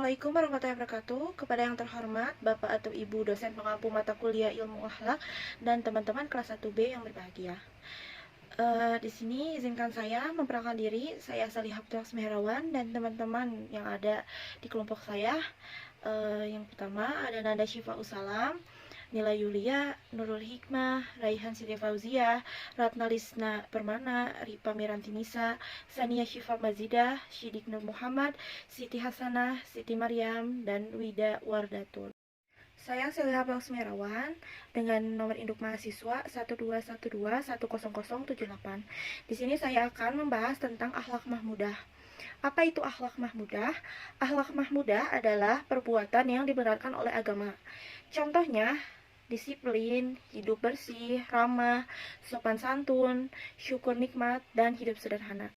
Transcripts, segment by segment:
Assalamualaikum warahmatullahi wabarakatuh. Kepada yang terhormat Bapak atau Ibu dosen pengampu mata kuliah Ilmu Akhlak dan teman-teman kelas 1B yang berbahagia. Di sini izinkan saya memperkenalkan diri. Saya Salihah Meherawan dan teman-teman yang ada di kelompok saya. Yang pertama ada Nanda Syifa Usalam, Nila Yulia, Nurul Hikmah, Raihan Siti Fauziah, Ratna Lisna Permana, Ripa Miranti Nisa, Sania Syifa Mazidah, Syidik Nur Muhammad, Siti Hasanah, Siti Maryam, dan Wida Wardatul. Saya Silha Merawan dengan nomor induk mahasiswa 1212100078. Di sini saya akan membahas tentang akhlak mahmudah. Apa itu akhlak mahmudah? Akhlak mahmudah adalah perbuatan yang dibenarkan oleh agama. Contohnya, disiplin, hidup bersih, ramah, sopan santun, syukur nikmat, dan hidup sederhana.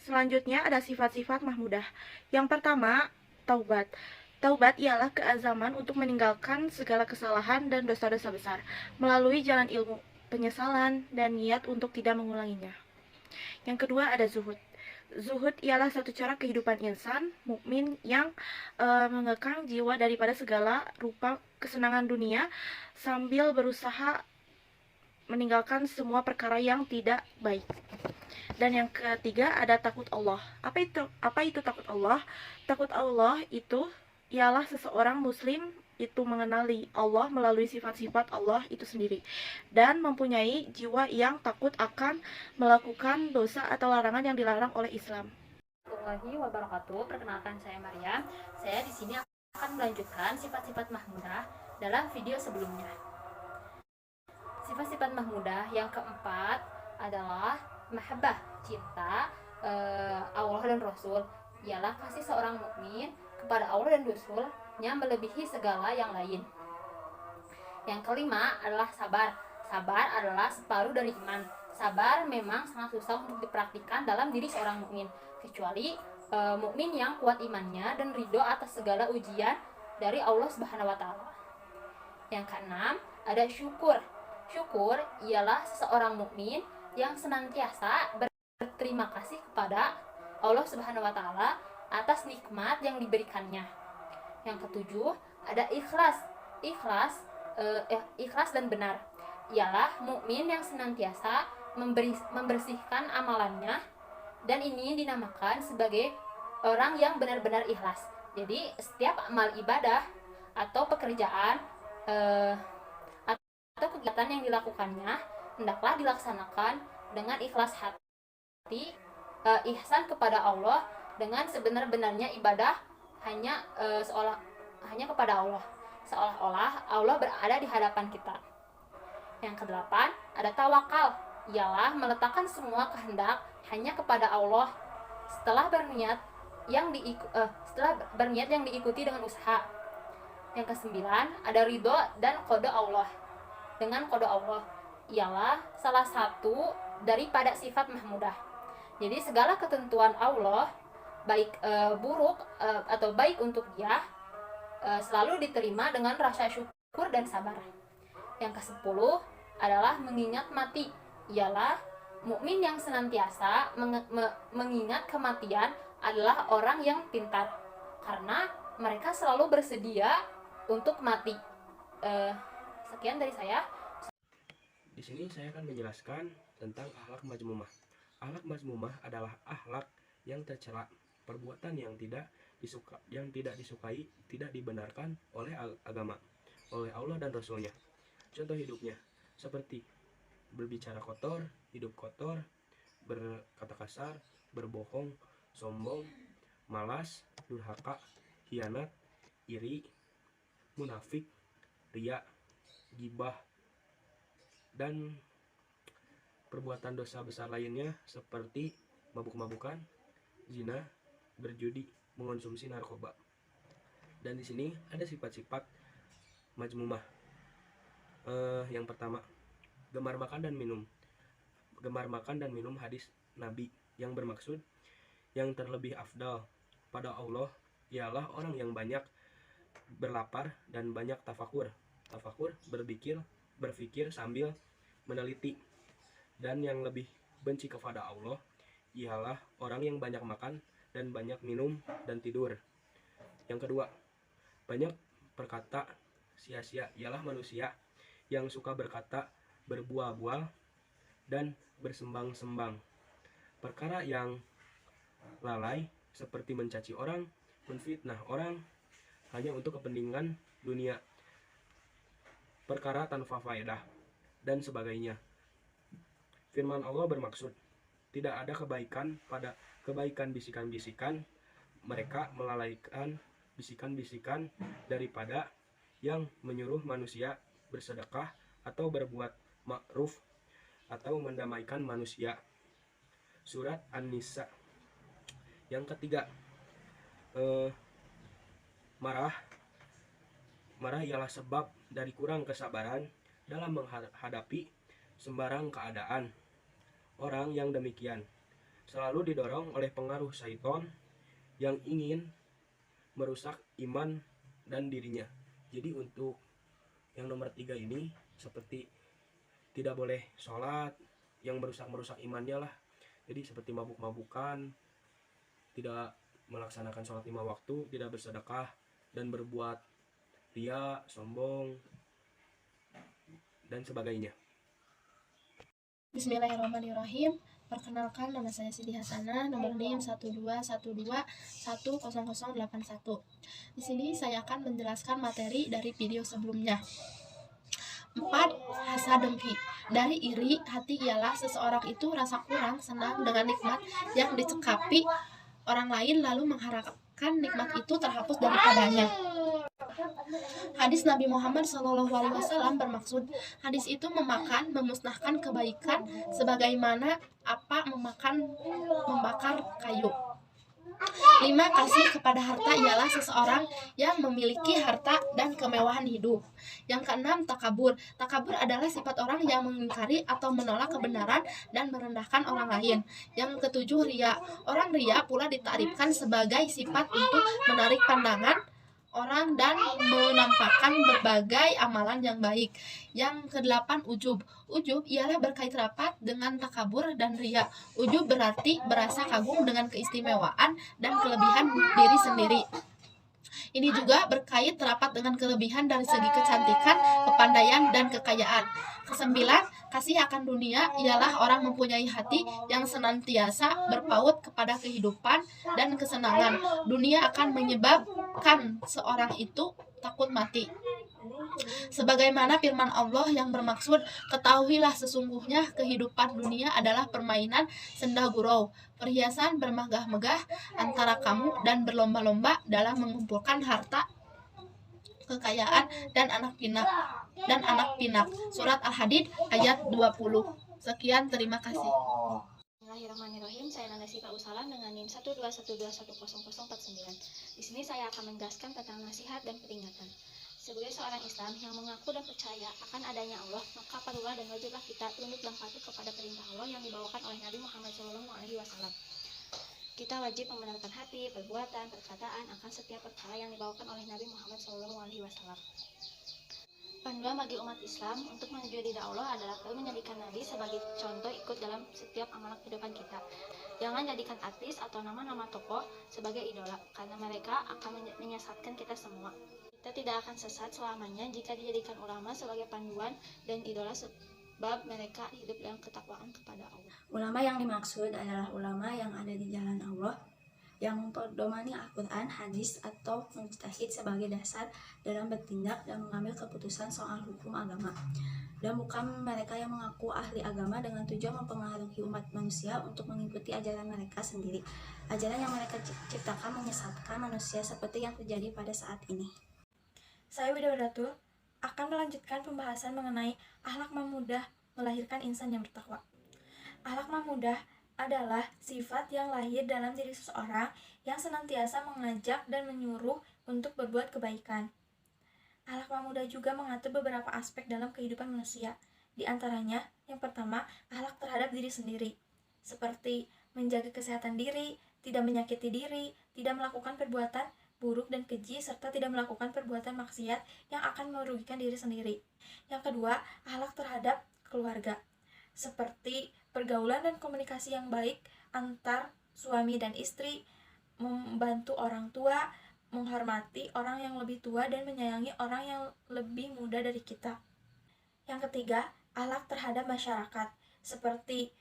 Selanjutnya ada sifat-sifat mahmudah. Yang pertama, taubat. Taubat ialah keazaman untuk meninggalkan segala kesalahan dan dosa-dosa besar melalui jalan ilmu, penyesalan, dan niat untuk tidak mengulanginya. Yang kedua ada zuhud. Zuhud ialah satu cara kehidupan insan mukmin yang mengekang jiwa daripada segala rupa kesenangan dunia sambil berusaha meninggalkan semua perkara yang tidak baik. Dan yang ketiga ada takut Allah. Apa itu takut Allah? Takut Allah itu ialah seseorang muslim itu mengenali Allah melalui sifat-sifat Allah itu sendiri dan mempunyai jiwa yang takut akan melakukan dosa atau larangan yang dilarang oleh Islam. Warahmatullahi wabarakatuh. Perkenalkan, saya Maria. Saya di sini akan melanjutkan sifat-sifat mahmudah dalam video sebelumnya. Sifat-sifat mahmudah yang keempat adalah mahabbah, cinta Allah dan Rasul, ialah kasih seorang mukmin kepada Allah dan Rasul-Nya melebihi segala yang lain. Yang kelima adalah sabar. Sabar adalah separuh dari iman. Sabar memang sangat susah untuk dipraktikkan dalam diri seorang mukmin, kecuali mukmin yang kuat imannya dan ridho atas segala ujian dari Allah Subhanahu wa taala. Yang keenam ada syukur. Syukur ialah seseorang mukmin yang senantiasa berterima kasih kepada Allah Subhanahu wa taala atas nikmat yang diberikannya. Yang ketujuh ada ikhlas. Ikhlas dan benar ialah mukmin yang senantiasa membersihkan amalannya, dan ini dinamakan sebagai orang yang benar-benar ikhlas. Jadi setiap amal ibadah atau pekerjaan atau kegiatan yang dilakukannya hendaklah dilaksanakan dengan ikhlas hati, ihsan kepada Allah dengan sebenar-benarnya ibadah hanya kepada Allah, seolah-olah Allah berada di hadapan kita. Yang kedelapan ada tawakal, ialah meletakkan semua kehendak hanya kepada Allah setelah berniat yang diikuti dengan usaha. Yang kesembilan ada ridho dan qada Allah. Dengan qada Allah ialah salah satu daripada sifat mahmudah. Jadi segala ketentuan Allah, baik buruk atau baik untuk dia, selalu diterima dengan rasa syukur dan sabar. Yang ke-10 adalah mengingat mati, ialah mukmin yang senantiasa mengingat kematian adalah orang yang pintar, karena mereka selalu bersedia untuk mati. Sekian dari saya. Di sini saya akan menjelaskan tentang akhlak mazmumah. Akhlak mazmumah adalah akhlak yang tercela, perbuatan yang tidak disukai, tidak dibenarkan oleh agama, oleh Allah dan Rasulnya. Contoh hidupnya seperti berbicara kotor, hidup kotor, berkata kasar, berbohong, sombong, malas, durhaka, khianat, iri, munafik, riya, gibah, dan perbuatan dosa besar lainnya seperti mabuk-mabukan, zina, berjudi, mengonsumsi narkoba. Dan di sini ada sifat-sifat majmumah. Yang pertama, gemar makan dan minum. Gemar makan dan minum hadis Nabi yang bermaksud yang terlebih afdal pada Allah ialah orang yang banyak berlapar dan banyak tafakur. Tafakur berpikir sambil meneliti. Dan yang lebih benci kepada Allah ialah orang yang banyak makan dan banyak minum dan tidur. Yang kedua, banyak perkata sia-sia ialah manusia yang suka berkata berbual-bual dan bersembang-sembang. Perkara yang lalai seperti mencaci orang, menfitnah orang hanya untuk kepentingan dunia, perkara tanpa faedah, dan sebagainya. Firman Allah bermaksud, tidak ada kebaikan pada kebaikan bisikan-bisikan, mereka melalaikan bisikan-bisikan daripada yang menyuruh manusia bersedekah atau berbuat ma'ruf atau mendamaikan manusia. Surat An-Nisa. Yang ketiga, marah ialah sebab dari kurang kesabaran dalam menghadapi sembarang keadaan. Orang yang demikian selalu didorong oleh pengaruh syaitan yang ingin merusak iman dan dirinya. Jadi untuk yang nomor 3 ini seperti tidak boleh sholat, yang merusak imannya lah. Jadi seperti mabuk-mabukan, tidak melaksanakan sholat 5 waktu, tidak bersedekah, dan berbuat ria, sombong, dan sebagainya. Bismillahirrahmanirrahim. Perkenalkan, nama saya Siti Hasanah, nomor NIM 12121108081. Di sini saya akan menjelaskan materi dari video sebelumnya. 4. Hasad dengki. Dari iri hati ialah seseorang itu rasa kurang senang dengan nikmat yang dicekapi orang lain lalu mengharapkan nikmat itu terhapus daripadanya. Hadis Nabi Muhammad SAW bermaksud, hadis itu memusnahkan kebaikan sebagaimana apa membakar kayu. 5. Kasih kepada harta ialah seseorang yang memiliki harta dan kemewahan hidup. Yang ke-6, takabur. Takabur adalah sifat orang yang mengingkari atau menolak kebenaran dan merendahkan orang lain. Yang ke-7, ria. Orang ria pula ditarifkan sebagai sifat untuk menarik pandangan orang dan menampakkan berbagai amalan yang baik. Yang ke-8, ujub. Ujub ialah berkait rapat dengan takabur dan ria. Ujub berarti berasa kagum dengan keistimewaan dan kelebihan diri sendiri. Ini juga berkait rapat dengan kelebihan dari segi kecantikan, kepandaian, dan kekayaan. ke-9, kasih akan dunia ialah orang mempunyai hati yang senantiasa berpaut kepada kehidupan dan kesenangan. Dunia akan menyebabkan seorang itu takut mati. Sebagaimana firman Allah yang bermaksud, ketahuilah sesungguhnya kehidupan dunia adalah permainan senda gurau, perhiasan bermegah-megah antara kamu dan berlomba-lomba dalam mengumpulkan harta, kekayaan, dan anak pinak. Surat Al-Hadid ayat 20. Sekian, terima kasih. Bismillahirrahmanirrahim. Saya Nanda Siva Usalam dengan NIM 121210049. Di sini saya akan menjelaskan tentang nasihat dan peringatan. Sebagai seorang Islam yang mengaku dan percaya akan adanya Allah, maka perlulah dan wajiblah kita tunduk dan patuh kepada perintah Allah yang dibawakan oleh Nabi Muhammad SAW. Kita wajib membenarkan hati, perbuatan, perkataan akan setiap perkara yang dibawakan oleh Nabi Muhammad SAW. Panduan bagi umat Islam untuk menuju ridha Allah adalah perlu menjadikan Nabi sebagai contoh ikut dalam setiap amalan kehidupan kita. Jangan jadikan artis atau nama-nama tokoh sebagai idola, karena mereka akan menyesatkan kita semua. Kita tidak akan sesat selamanya jika dijadikan ulama sebagai panduan dan idola, sebab mereka hidup dalam ketakwaan kepada Allah. Ulama yang dimaksud adalah ulama yang ada di jalan Allah, yang memperdomani Al-Quran, hadis, atau mujtahid sebagai dasar dalam bertindak dan mengambil keputusan soal hukum agama. Dan bukan mereka yang mengaku ahli agama dengan tujuan mempengaruhi umat manusia untuk mengikuti ajaran mereka sendiri. Ajaran yang mereka ciptakan menyesatkan manusia seperti yang terjadi pada saat ini. Saya Widawadatul akan melanjutkan pembahasan mengenai akhlak mahmudah melahirkan insan yang bertakwa. Akhlak mahmudah adalah sifat yang lahir dalam diri seseorang yang senantiasa mengajak dan menyuruh untuk berbuat kebaikan. Akhlak mahmudah juga mengatur beberapa aspek dalam kehidupan manusia. Di antaranya, yang pertama, akhlak terhadap diri sendiri, seperti menjaga kesehatan diri, tidak menyakiti diri, tidak melakukan perbuatan buruk dan keji, serta tidak melakukan perbuatan maksiat yang akan merugikan diri sendiri. Yang kedua, akhlak terhadap keluarga, seperti pergaulan dan komunikasi yang baik antar suami dan istri, membantu orang tua, menghormati orang yang lebih tua dan menyayangi orang yang lebih muda dari kita. Yang ketiga, akhlak terhadap masyarakat, seperti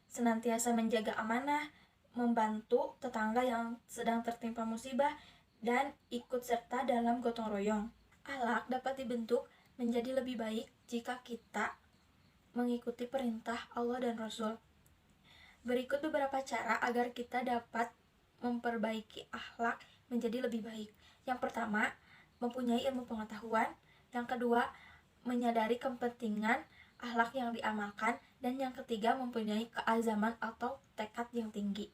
senantiasa menjaga amanah, membantu tetangga yang sedang tertimpa musibah, dan ikut serta dalam gotong royong. Akhlak dapat dibentuk menjadi lebih baik jika kita mengikuti perintah Allah dan Rasul. Berikut beberapa cara agar kita dapat memperbaiki akhlak menjadi lebih baik. Yang pertama, mempunyai ilmu pengetahuan. Yang kedua, menyadari kepentingan akhlak yang diamalkan. Dan yang ketiga, mempunyai keazaman atau tekad yang tinggi.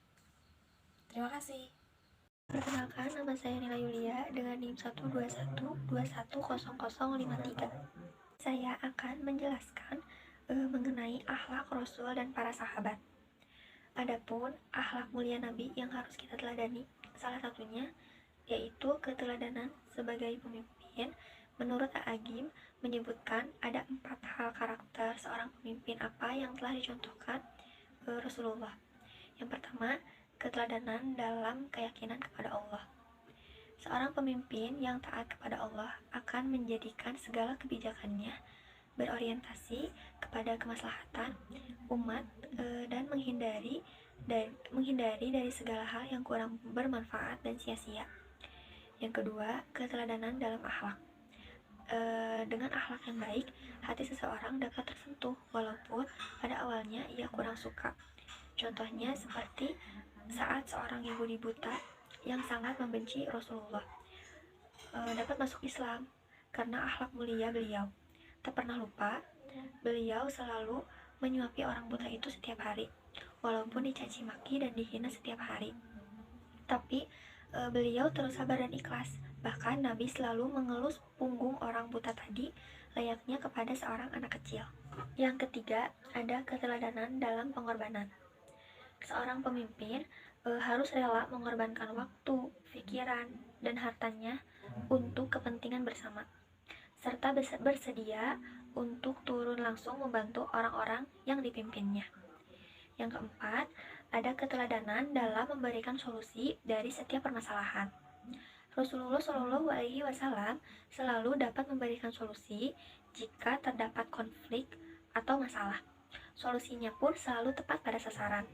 Terima kasih. Perkenalkan, nama saya Nila Yulia dengan NIM 121210053. Saya akan menjelaskan mengenai akhlak Rasul dan para sahabat. Adapun akhlak mulia Nabi yang harus kita teladani, salah satunya yaitu keteladanan sebagai pemimpin. Menurut A'agim menyebutkan ada 4 hal karakter seorang pemimpin apa yang telah dicontohkan Rasulullah. Yang pertama, keteladanan dalam keyakinan kepada Allah. Seorang pemimpin yang taat kepada Allah akan menjadikan segala kebijakannya berorientasi kepada kemaslahatan umat dan menghindari dari segala hal yang kurang bermanfaat dan sia-sia. Yang kedua, keteladanan dalam akhlak. Dengan akhlak yang baik, hati seseorang dapat tersentuh walaupun pada awalnya ia kurang suka. Contohnya seperti saat seorang Yahudi buta yang sangat membenci Rasulullah dapat masuk Islam karena akhlak mulia beliau. Tak pernah lupa, beliau selalu menyuapi orang buta itu setiap hari, walaupun dicaci maki dan dihina setiap hari. Tapi beliau terus sabar dan ikhlas. Bahkan Nabi selalu mengelus punggung orang buta tadi layaknya kepada seorang anak kecil. Yang ketiga, ada keteladanan dalam pengorbanan. Seorang pemimpin harus rela mengorbankan waktu, pikiran, dan hartanya untuk kepentingan bersama, serta bersedia untuk turun langsung membantu orang-orang yang dipimpinnya. Yang keempat, ada keteladanan dalam memberikan solusi dari setiap permasalahan. Rasulullah Shallallahu Alaihi Wasallam selalu dapat memberikan solusi jika terdapat konflik atau masalah. Solusinya pun selalu tepat pada sasaran.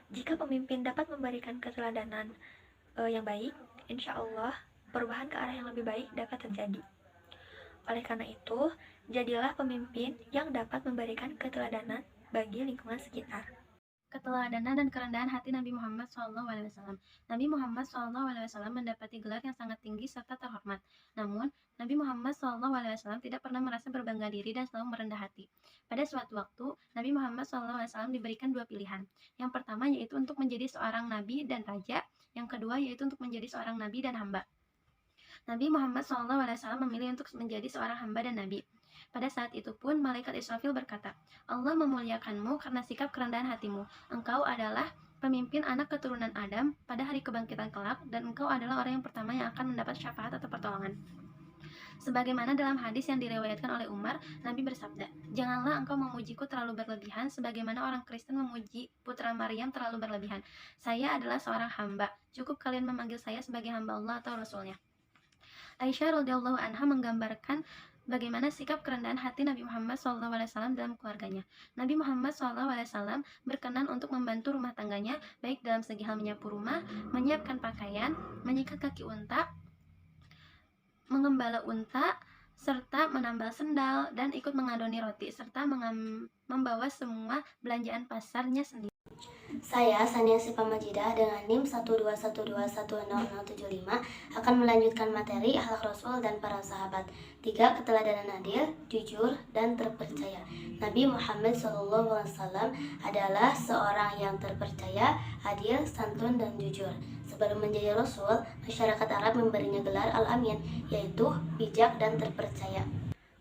Jika pemimpin dapat memberikan keteladanan yang baik, insya Allah perubahan ke arah yang lebih baik dapat terjadi. Oleh karena itu, jadilah pemimpin yang dapat memberikan keteladanan bagi lingkungan sekitar. Keteladanan dan kerendahan hati Nabi Muhammad SAW. Nabi Muhammad SAW mendapati gelar yang sangat tinggi serta terhormat. Namun, Nabi Muhammad SAW tidak pernah merasa berbangga diri dan selalu merendah hati. Pada suatu waktu, Nabi Muhammad SAW diberikan 2 pilihan. Yang pertama yaitu untuk menjadi seorang nabi dan raja. Yang kedua yaitu untuk menjadi seorang nabi dan hamba. Nabi Muhammad SAW memilih untuk menjadi seorang hamba dan nabi. Pada saat itu pun malaikat Israfil berkata, Allah memuliakanmu karena sikap kerendahan hatimu. Engkau adalah pemimpin anak keturunan Adam pada hari kebangkitan kelak, dan engkau adalah orang yang pertama yang akan mendapat syafaat atau pertolongan. Sebagaimana dalam hadis yang diriwayatkan oleh Umar, Nabi bersabda, janganlah engkau memujiku terlalu berlebihan, sebagaimana orang Kristen memuji putra Maryam terlalu berlebihan. Saya adalah seorang hamba, cukup kalian memanggil saya sebagai hamba Allah atau Rasulnya. Aisyah radhiyallahu anha menggambarkan bagaimana sikap kerendahan hati Nabi Muhammad SAW dalam keluarganya. Nabi Muhammad SAW berkenan untuk membantu rumah tangganya, baik dalam segi hal menyapu rumah, menyiapkan pakaian, menyikat kaki unta, mengembala unta, serta menambal sendal, dan ikut mengadoni roti, serta membawa semua belanjaan pasarnya sendiri. Saya, Sania Sipa Majidah dengan NIM 121210075 akan melanjutkan materi akhlak Rasul dan para sahabat. 3. Keteladanan adil, jujur, dan terpercaya. Nabi Muhammad SAW adalah seorang yang terpercaya, adil, santun, dan jujur. Sebelum menjadi Rasul, masyarakat Arab memberinya gelar Al-Amin, yaitu bijak dan terpercaya.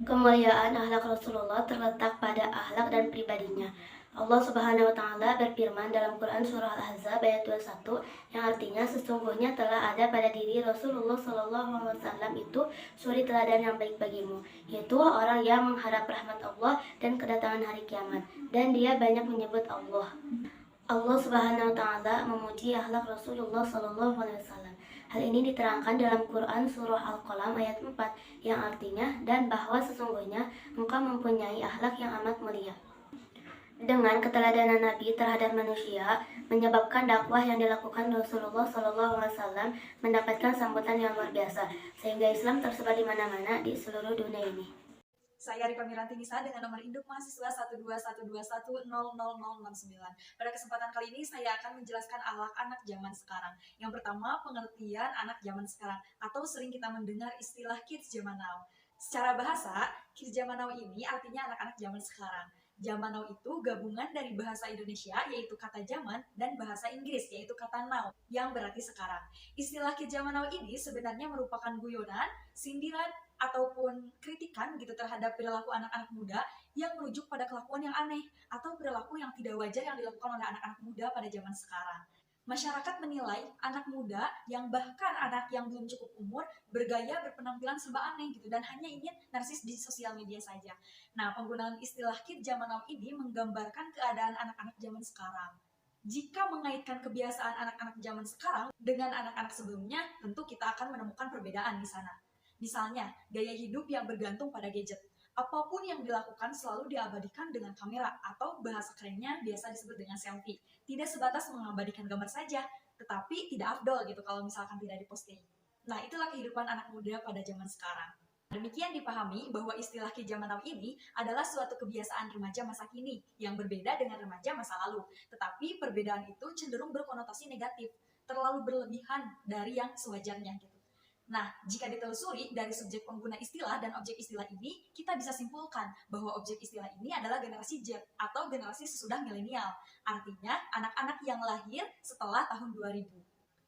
Kemuliaan akhlak Rasulullah terletak pada akhlak dan pribadinya. Allah Subhanahu wa Ta'ala berfirman dalam Quran Surah Al-Ahzab ayat 21 yang artinya sesungguhnya telah ada pada diri Rasulullah SAW itu suri teladan yang baik bagimu, yaitu orang yang mengharap rahmat Allah dan kedatangan hari kiamat, dan dia banyak menyebut Allah. Allah Subhanahu wa Ta'ala memuji akhlak Rasulullah SAW. Hal ini diterangkan dalam Quran Surah Al-Qalam ayat 4 yang artinya, dan bahwa sesungguhnya engkau mempunyai akhlak yang amat mulia. Dengan keteladanan Nabi terhadap manusia, menyebabkan dakwah yang dilakukan Rasulullah SAW mendapatkan sambutan yang luar biasa, sehingga Islam tersebar di mana-mana di seluruh dunia ini. Saya Rika Miranti Nisa dengan nomor induk mahasiswa 12121000069. Pada kesempatan kali ini saya akan menjelaskan akhlak anak zaman sekarang. Yang pertama, pengertian anak zaman sekarang, atau sering kita mendengar istilah kids zaman now. Secara bahasa, kids zaman now ini artinya anak-anak zaman sekarang. Zaman now itu gabungan dari bahasa Indonesia, yaitu kata zaman, dan bahasa Inggris, yaitu kata now, yang berarti sekarang. Istilah kids zaman now ini sebenarnya merupakan guyonan, sindiran, ataupun kritikan gitu terhadap perilaku anak-anak muda yang merujuk pada kelakuan yang aneh atau perilaku yang tidak wajar yang dilakukan oleh anak-anak muda pada zaman sekarang. Masyarakat menilai anak muda yang bahkan anak yang belum cukup umur bergaya, berpenampilan serba aneh gitu, dan hanya ingin narsis di sosial media saja. Nah, penggunaan istilah kids zaman now ini menggambarkan keadaan anak-anak zaman sekarang. Jika mengaitkan kebiasaan anak-anak zaman sekarang dengan anak-anak sebelumnya, tentu kita akan menemukan perbedaan di sana. Misalnya, gaya hidup yang bergantung pada gadget. Apapun yang dilakukan selalu diabadikan dengan kamera, atau bahasa kerennya biasa disebut dengan selfie. Tidak sebatas mengabadikan gambar saja, tetapi tidak afdol gitu kalau misalkan tidak diposting. Nah, itulah kehidupan anak muda pada zaman sekarang. Demikian dipahami bahwa istilah kids zaman now ini adalah suatu kebiasaan remaja masa kini yang berbeda dengan remaja masa lalu. Tetapi perbedaan itu cenderung berkonotasi negatif, terlalu berlebihan dari yang sewajarnya gitu. Nah, jika ditelusuri dari subjek pengguna istilah dan objek istilah ini, kita bisa simpulkan bahwa objek istilah ini adalah generasi Z atau generasi sesudah milenial. Artinya, anak-anak yang lahir setelah tahun 2000.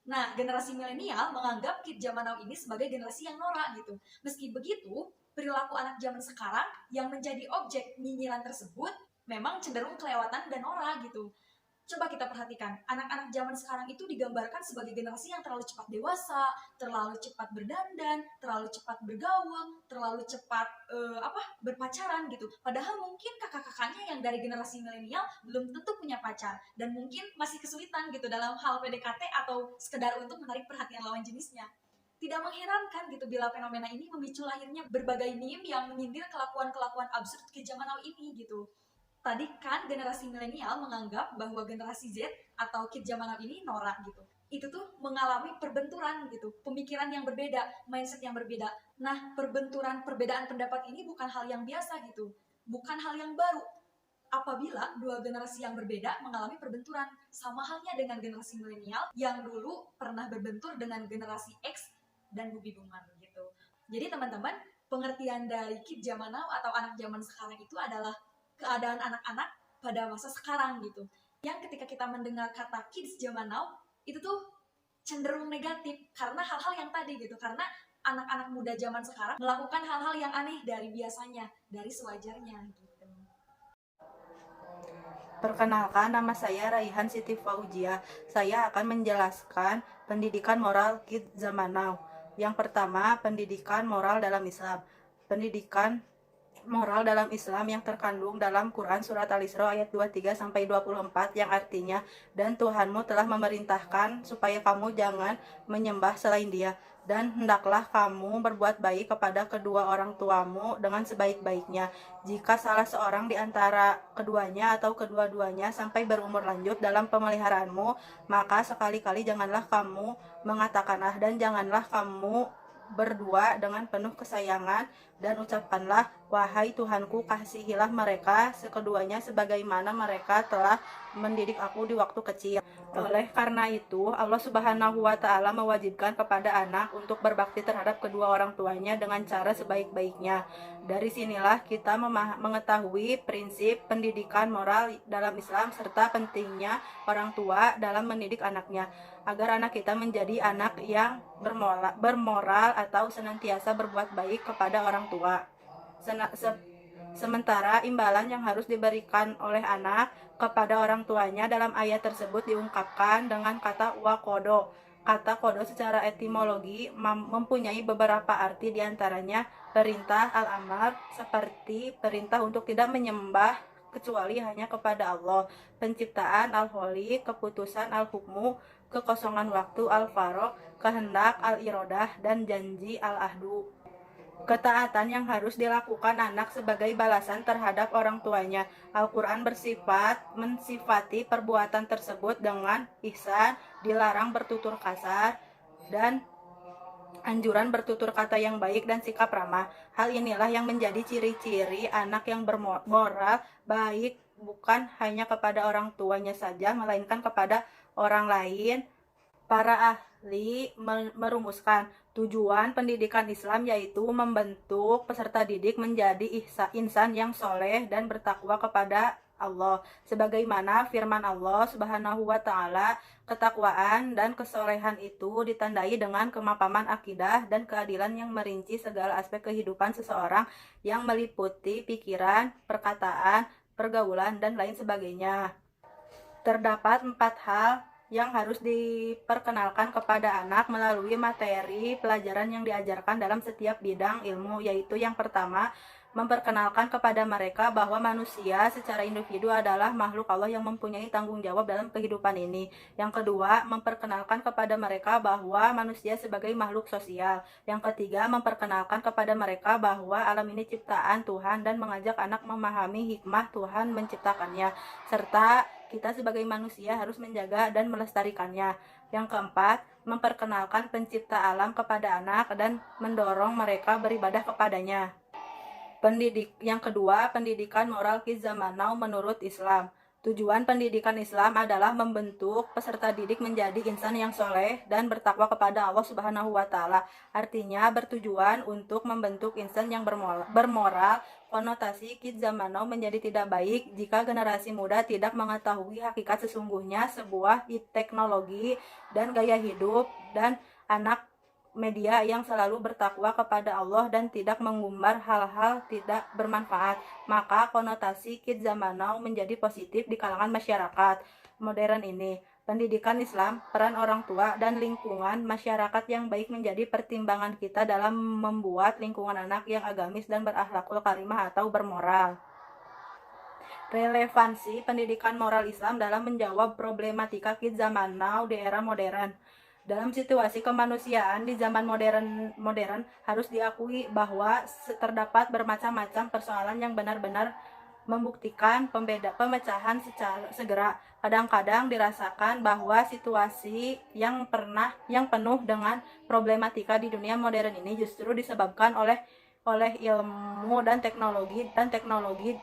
Nah, generasi milenial menganggap kids zaman now ini sebagai generasi yang norak gitu. Meski begitu, perilaku anak zaman sekarang yang menjadi objek nyinyiran tersebut memang cenderung kelewatan dan norak gitu. Coba kita perhatikan, anak-anak zaman sekarang itu digambarkan sebagai generasi yang terlalu cepat dewasa, terlalu cepat berdandan, terlalu cepat bergaul, terlalu cepat berpacaran gitu. Padahal mungkin kakak-kakaknya yang dari generasi milenial belum tentu punya pacar, dan mungkin masih kesulitan gitu dalam hal PDKT atau sekedar untuk menarik perhatian lawan jenisnya. Tidak mengherankan gitu bila fenomena ini memicu lahirnya berbagai meme yang menyindir kelakuan-kelakuan absurd ke zaman now ini gitu. Tadi kan generasi milenial menganggap bahwa generasi Z atau kids zaman now ini norak gitu. Itu tuh mengalami perbenturan gitu, pemikiran yang berbeda, mindset yang berbeda. Nah, perbedaan pendapat ini bukan hal yang biasa gitu, bukan hal yang baru. Apabila dua generasi yang berbeda mengalami perbenturan, sama halnya dengan generasi milenial yang dulu pernah berbentur dengan generasi X dan baby boomer gitu. Jadi teman-teman, pengertian dari kids zaman now atau anak zaman sekarang itu adalah keadaan anak-anak pada masa sekarang gitu. Yang ketika kita mendengar kata kids zaman now, itu tuh cenderung negatif karena hal-hal yang tadi gitu. Karena anak-anak muda zaman sekarang melakukan hal-hal yang aneh dari biasanya, dari sewajarnya gitu. Perkenalkan, nama saya Raihan Siti Fauzia. Saya akan menjelaskan pendidikan moral kids zaman now. Yang pertama, pendidikan moral dalam Islam. Pendidikan moral dalam Islam yang terkandung dalam Quran Surat Al-Isra ayat 23-24 yang artinya, dan Tuhanmu telah memerintahkan supaya kamu jangan menyembah selain Dia, dan hendaklah kamu berbuat baik kepada kedua orang tuamu dengan sebaik-baiknya. Jika salah seorang di antara keduanya atau kedua-duanya sampai berumur lanjut dalam pemeliharaanmu, maka sekali-kali janganlah kamu mengatakan dan janganlah kamu berdua dengan penuh kesayangan, dan ucapkanlah, wahai Tuhanku, kasihilah mereka sekeduanya sebagaimana mereka telah mendidik aku di waktu kecil. Oleh karena itu, Allah Subhanahu wa Ta'ala mewajibkan kepada anak untuk berbakti terhadap kedua orang tuanya dengan cara sebaik-baiknya. Dari sinilah kita mengetahui prinsip pendidikan moral dalam Islam serta pentingnya orang tua dalam mendidik anaknya, agar anak kita menjadi anak yang bermoral atau senantiasa berbuat baik kepada orang tua. Sementara imbalan yang harus diberikan oleh anak kepada orang tuanya dalam ayat tersebut diungkapkan dengan kata wakodo. Kata kodo secara etimologi mempunyai beberapa arti, diantaranya perintah al-amar seperti perintah untuk tidak menyembah kecuali hanya kepada Allah. Penciptaan al-Khaliq, keputusan al-Hukmu, kekosongan waktu al-Faroq, kehendak al-Irodah, dan janji al-Ahdu. Ketaatan yang harus dilakukan anak sebagai balasan terhadap orang tuanya. Al-Quran mensifati perbuatan tersebut dengan ihsan, dilarang bertutur kasar, dan anjuran bertutur kata yang baik dan sikap ramah. Hal inilah yang menjadi ciri-ciri anak yang bermoral baik bukan hanya kepada orang tuanya saja, melainkan kepada orang lain. Para ahli merumuskan tujuan pendidikan Islam yaitu membentuk peserta didik menjadi insan yang soleh dan bertakwa kepada Allah. Sebagaimana firman Allah Subhanahu wa Ta'ala, ketakwaan dan kesolehan itu ditandai dengan kemapanan akidah dan keadilan yang merinci segala aspek kehidupan seseorang yang meliputi pikiran, perkataan, pergaulan, dan lain sebagainya. Terdapat 4 hal yang harus diperkenalkan kepada anak melalui materi pelajaran yang diajarkan dalam setiap bidang ilmu, yaitu yang pertama, memperkenalkan kepada mereka bahwa manusia secara individu adalah makhluk Allah yang mempunyai tanggung jawab dalam kehidupan ini. Yang kedua, memperkenalkan kepada mereka bahwa manusia sebagai makhluk sosial. Yang ketiga, memperkenalkan kepada mereka bahwa alam ini ciptaan Tuhan dan mengajak anak memahami hikmah Tuhan menciptakannya, serta kita sebagai manusia harus menjaga dan melestarikannya. Yang keempat, memperkenalkan pencipta alam kepada anak dan mendorong mereka beribadah kepadanya. Yang kedua, pendidikan moral Kids Zaman Now menurut Islam. Tujuan pendidikan Islam adalah membentuk peserta didik menjadi insan yang soleh dan bertakwa kepada Allah Subhanahu wa Ta'ala. Artinya bertujuan untuk membentuk insan yang bermoral. Konotasi Kids Zaman Now menjadi tidak baik jika generasi muda tidak mengetahui hakikat sesungguhnya sebuah teknologi dan gaya hidup, dan anak media yang selalu bertakwa kepada Allah dan tidak mengumbar hal-hal tidak bermanfaat. Maka konotasi Kids Zaman Now menjadi positif di kalangan masyarakat modern ini. Pendidikan Islam, peran orang tua, dan lingkungan masyarakat yang baik menjadi pertimbangan kita dalam membuat lingkungan anak yang agamis dan berakhlakul karimah atau bermoral. Relevansi pendidikan moral Islam dalam menjawab problematika Kids Zaman Now di era modern. Dalam situasi kemanusiaan di zaman modern harus diakui bahwa terdapat bermacam-macam persoalan yang benar-benar membuktikan pemecahan secara segera. Kadang-kadang dirasakan bahwa situasi yang penuh dengan problematika di dunia modern ini justru disebabkan oleh ilmu dan teknologi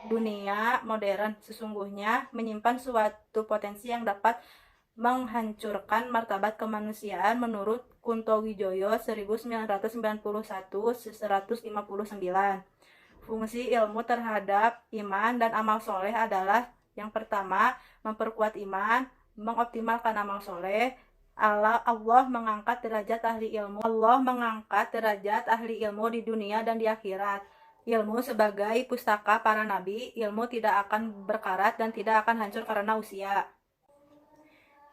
dunia modern sesungguhnya menyimpan suatu potensi yang dapat menghancurkan martabat kemanusiaan menurut Kunto Wijoyo 1991-159. Fungsi ilmu terhadap iman dan amal soleh adalah yang pertama, memperkuat iman, mengoptimalkan amal soleh. Allah mengangkat derajat ahli ilmu. Allah mengangkat derajat ahli ilmu di dunia dan di akhirat. Ilmu sebagai pustaka para nabi, ilmu tidak akan berkarat dan tidak akan hancur karena usia.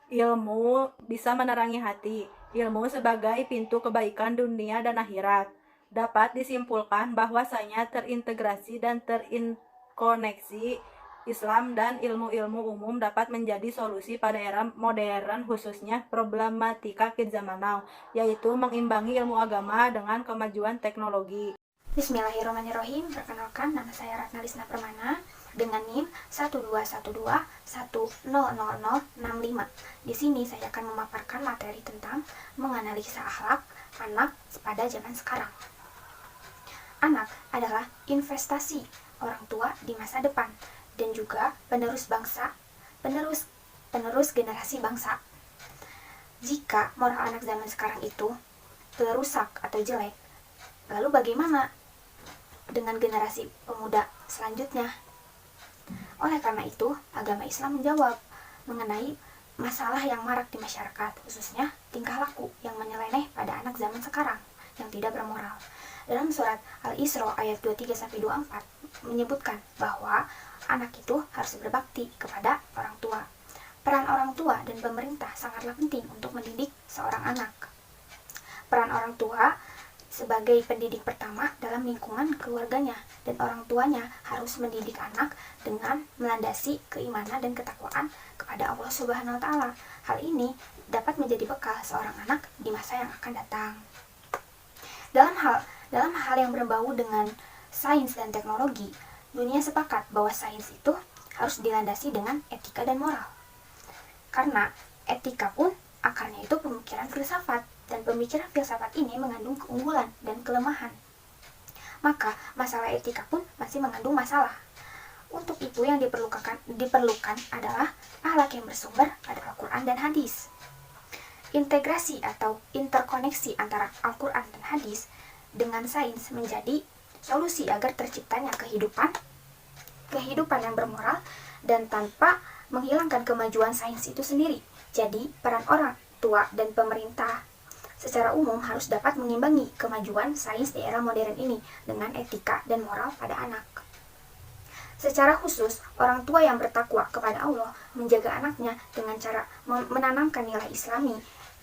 Ilmu bisa menerangi hati. Ilmu sebagai pintu kebaikan dunia dan akhirat. Dapat disimpulkan bahwasanya terintegrasi dan terinkoneksi Islam dan ilmu-ilmu umum dapat menjadi solusi pada era modern, khususnya problematika Kids Zaman Now, yaitu mengimbangi ilmu agama dengan kemajuan teknologi. Bismillahirrahmanirrahim. Perkenalkan, nama saya Ratna Lisna Permana dengan NIM 12121000065. Di sini saya akan memaparkan materi tentang menganalisa akhlak anak pada zaman sekarang. Anak adalah investasi orang tua di masa depan dan juga penerus generasi bangsa. Jika moral anak zaman sekarang itu rusak atau jelek, lalu bagaimana dengan generasi pemuda selanjutnya? Oleh karena itu, agama Islam menjawab mengenai masalah yang marak di masyarakat, khususnya tingkah laku yang menyeleneh pada anak zaman sekarang yang tidak bermoral. Dalam surat Al-Isra ayat 23-24 menyebutkan bahwa anak itu harus berbakti kepada orang tua. Peran orang tua dan pemerintah sangatlah penting untuk mendidik seorang anak. Peran orang tua sebagai pendidik pertama dalam lingkungan keluarganya, dan orang tuanya harus mendidik anak dengan melandasi keimanan dan ketakwaan kepada Allah Subhanahu wa taala. Hal ini dapat menjadi bekal seorang anak di masa yang akan datang. Dalam hal yang berbau dengan sains dan teknologi, dunia sepakat bahwa sains itu harus dilandasi dengan etika dan moral. Karena etika pun akarnya itu pemikiran filsafat, dan pemikiran filsafat ini mengandung keunggulan dan kelemahan. Maka masalah etika pun masih mengandung masalah. Untuk itu yang diperlukan adalah akhlak yang bersumber pada Al-Quran dan hadis. Integrasi atau interkoneksi antara Al-Quran dan hadis dengan sains menjadi solusi agar terciptanya kehidupan yang bermoral dan tanpa menghilangkan kemajuan sains itu sendiri. Jadi, peran orang tua dan pemerintah secara umum harus dapat mengimbangi kemajuan sains di era modern ini dengan etika dan moral pada anak. Secara khusus, orang tua yang bertakwa kepada Allah menjaga anaknya dengan cara menanamkan nilai Islami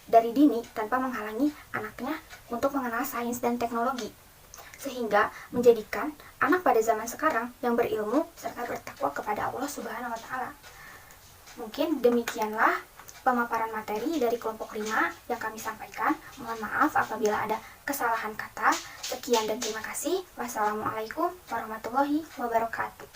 dari dini tanpa menghalangi anaknya untuk mengenal sains dan teknologi, sehingga menjadikan anak pada zaman sekarang yang berilmu serta bertakwa kepada Allah Subhanahu wa taala. Mungkin demikianlah pemaparan materi dari kelompok 5 yang kami sampaikan. Mohon maaf apabila ada kesalahan kata. Sekian dan terima kasih. Wassalamualaikum warahmatullahi wabarakatuh.